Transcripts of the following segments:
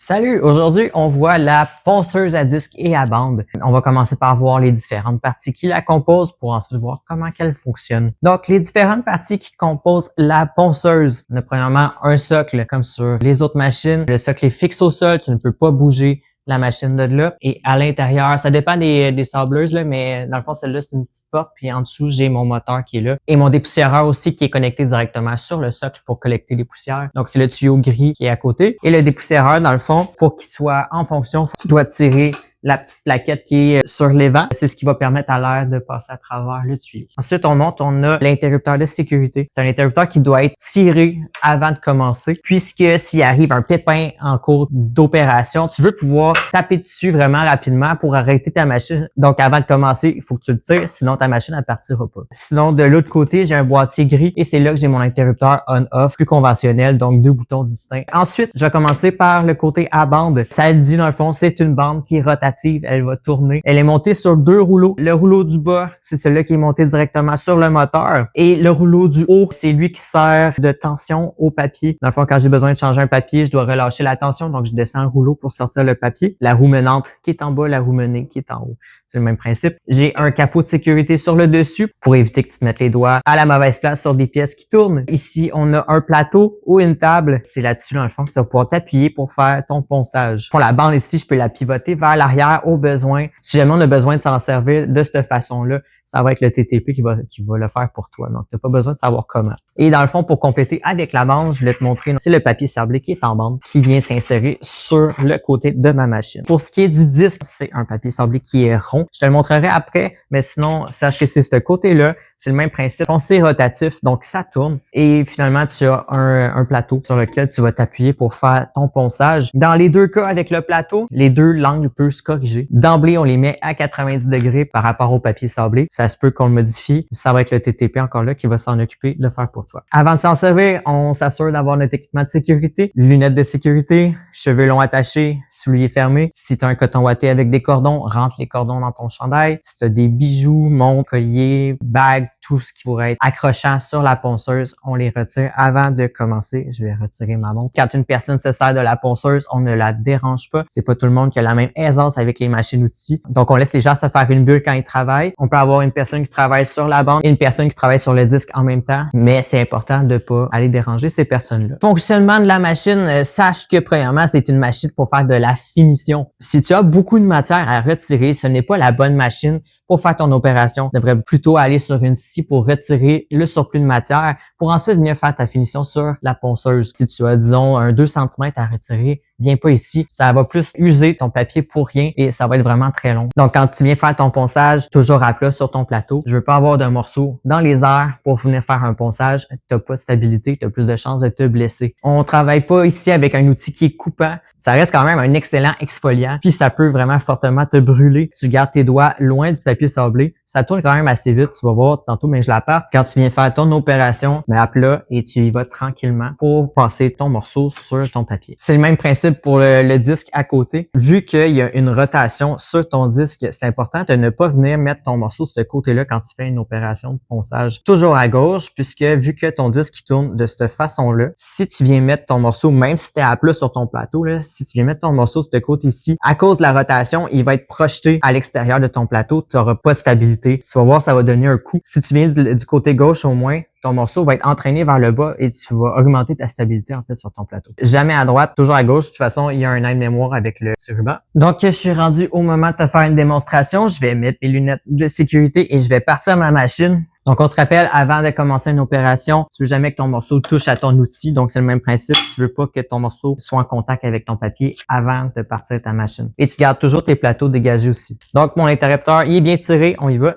Salut! Aujourd'hui, on voit la ponceuse à disque et à bande. On va commencer par voir les différentes parties qui la composent pour ensuite voir comment qu'elle fonctionne. Donc, les différentes parties qui composent la ponceuse. On a premièrement un socle, comme sur les autres machines. Le socle est fixe au sol, tu ne peux pas bouger la machine de là. Et à l'intérieur, ça dépend des sableuses, là, mais dans le fond, celle-là, c'est une petite porte. Puis en dessous, j'ai mon moteur qui est là. Et mon dépoussiéreur aussi qui est connecté directement sur le socle pour collecter les poussières. Donc, c'est le tuyau gris qui est à côté. Et le dépoussiéreur, dans le fond, pour qu'il soit en fonction, tu dois tirer la petite plaquette qui est sur l'évent. C'est ce qui va permettre à l'air de passer à travers le tuyau. Ensuite, on a l'interrupteur de sécurité. C'est un interrupteur qui doit être tiré avant de commencer, puisque s'il arrive un pépin en cours d'opération, tu veux pouvoir taper dessus vraiment rapidement pour arrêter ta machine. Donc, avant de commencer, il faut que tu le tires, sinon ta machine ne partira pas. Sinon, de l'autre côté, j'ai un boîtier gris et c'est là que j'ai mon interrupteur on-off, plus conventionnel, donc 2 boutons distincts. Ensuite, je vais commencer par le côté à bande. Ça le dit, dans le fond, c'est une bande qui est rotative. Elle va tourner. Elle est montée sur 2 rouleaux. Le rouleau du bas, c'est celui qui est monté directement sur le moteur. Et le rouleau du haut, c'est lui qui sert de tension au papier. Dans le fond, quand j'ai besoin de changer un papier, je dois relâcher la tension. Donc, je descends le rouleau pour sortir le papier. La roue menante qui est en bas, la roue menée qui est en haut. C'est le même principe. J'ai un capot de sécurité sur le dessus pour éviter que tu te mettes les doigts à la mauvaise place sur des pièces qui tournent. Ici, on a un plateau ou une table. C'est là-dessus, dans le fond, que tu vas pouvoir t'appuyer pour faire ton ponçage. Pour la bande ici, je peux la pivoter vers l'arrière au besoin. Si jamais on a besoin de s'en servir de cette façon-là, ça va être le TTP qui va le faire pour toi. Donc, tu n'as pas besoin de savoir comment. Et dans le fond, pour compléter avec la bande, je voulais te montrer, c'est le papier sablé qui est en bande, qui vient s'insérer sur le côté de ma machine. Pour ce qui est du disque, c'est un papier sablé qui est rond. Je te le montrerai après, mais sinon, sache que c'est ce côté-là. C'est le même principe. C'est rotatif, donc ça tourne. Et finalement, tu as un plateau sur lequel tu vas t'appuyer pour faire ton ponçage. Dans les deux cas, avec le plateau, les deux l'angle peut se corriger. D'emblée, on les met à 90 degrés par rapport au papier sablé. Ça se peut qu'on le modifie. Ça va être le TTP encore là qui va s'en occuper de le faire pour toi. Avant de s'en servir, on s'assure d'avoir notre équipement de sécurité, lunettes de sécurité, cheveux longs attachés, souliers fermés. Si tu as un coton ouaté avec des cordons, rentre les cordons dans ton chandail. Si tu as des bijoux, montres, colliers, bagues, tout ce qui pourrait être accrochant sur la ponceuse, on les retire avant de commencer. Je vais retirer ma montre. Quand une personne se sert de la ponceuse, on ne la dérange pas. C'est pas tout le monde qui a la même aisance avec les machines-outils. Donc, on laisse les gens se faire une bulle quand ils travaillent. On peut avoir une personne qui travaille sur la bande et une personne qui travaille sur le disque en même temps, mais c'est important de pas aller déranger ces personnes-là. Fonctionnement de la machine, sache que premièrement, c'est une machine pour faire de la finition. Si tu as beaucoup de matière à retirer, ce n'est pas la bonne machine pour faire ton opération. Tu devrais plutôt aller sur une scie pour retirer le surplus de matière pour ensuite venir faire ta finition sur la ponceuse. Si tu as, disons, un 2 cm à retirer, viens pas ici. Ça va plus user ton papier pour rien et ça va être vraiment très long. Donc, quand tu viens faire ton ponçage, toujours à plat sur ton plateau, je veux pas avoir d'un morceau dans les airs pour venir faire un ponçage. T'as pas de stabilité, t'as plus de chances de te blesser. On travaille pas ici avec un outil qui est coupant. Ça reste quand même un excellent exfoliant, puis ça peut vraiment fortement te brûler. Tu gardes tes doigts loin du papier sablé. Ça tourne quand même assez vite. Tu vas voir tantôt, mais je l'apparte. Quand tu viens faire ton opération, mets à plat et tu y vas tranquillement pour passer ton morceau sur ton papier. C'est le même principe pour le disque à côté. Vu qu'il y a une rotation sur ton disque, c'est important de ne pas venir mettre ton morceau de ce côté-là quand tu fais une opération de ponçage. Toujours à gauche, puisque vu que ton disque tourne de cette façon-là, si tu viens mettre ton morceau, même si tu es à plat sur ton plateau, là, si tu viens mettre ton morceau de ce côté-ci, à cause de la rotation, il va être projeté à l'extérieur de ton plateau. Tu n'auras pas de stabilité. Tu vas voir, ça va donner un coup. Si tu viens du côté gauche au moins, ton morceau va être entraîné vers le bas et tu vas augmenter ta stabilité en fait sur ton plateau. Jamais à droite, toujours à gauche. De toute façon, il y a un aide-mémoire avec le petit ruban. Donc, je suis rendu au moment de te faire une démonstration. Je vais mettre mes lunettes de sécurité et je vais partir ma machine. Donc, on se rappelle, avant de commencer une opération, tu veux jamais que ton morceau touche à ton outil. Donc, c'est le même principe. Tu veux pas que ton morceau soit en contact avec ton papier avant de partir ta machine. Et tu gardes toujours tes plateaux dégagés aussi. Donc, mon interrupteur, il est bien tiré. On y va.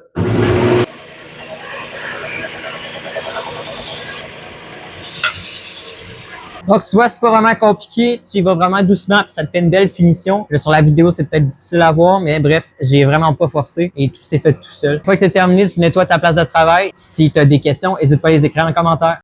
Donc, tu vois, c'est pas vraiment compliqué. Tu y vas vraiment doucement puis ça te fait une belle finition. Là, sur la vidéo, c'est peut-être difficile à voir, mais bref, j'ai vraiment pas forcé et tout s'est fait tout seul. Une fois que tu as terminé, tu nettoies ta place de travail. Si tu as des questions, n'hésite pas à les écrire en commentaire.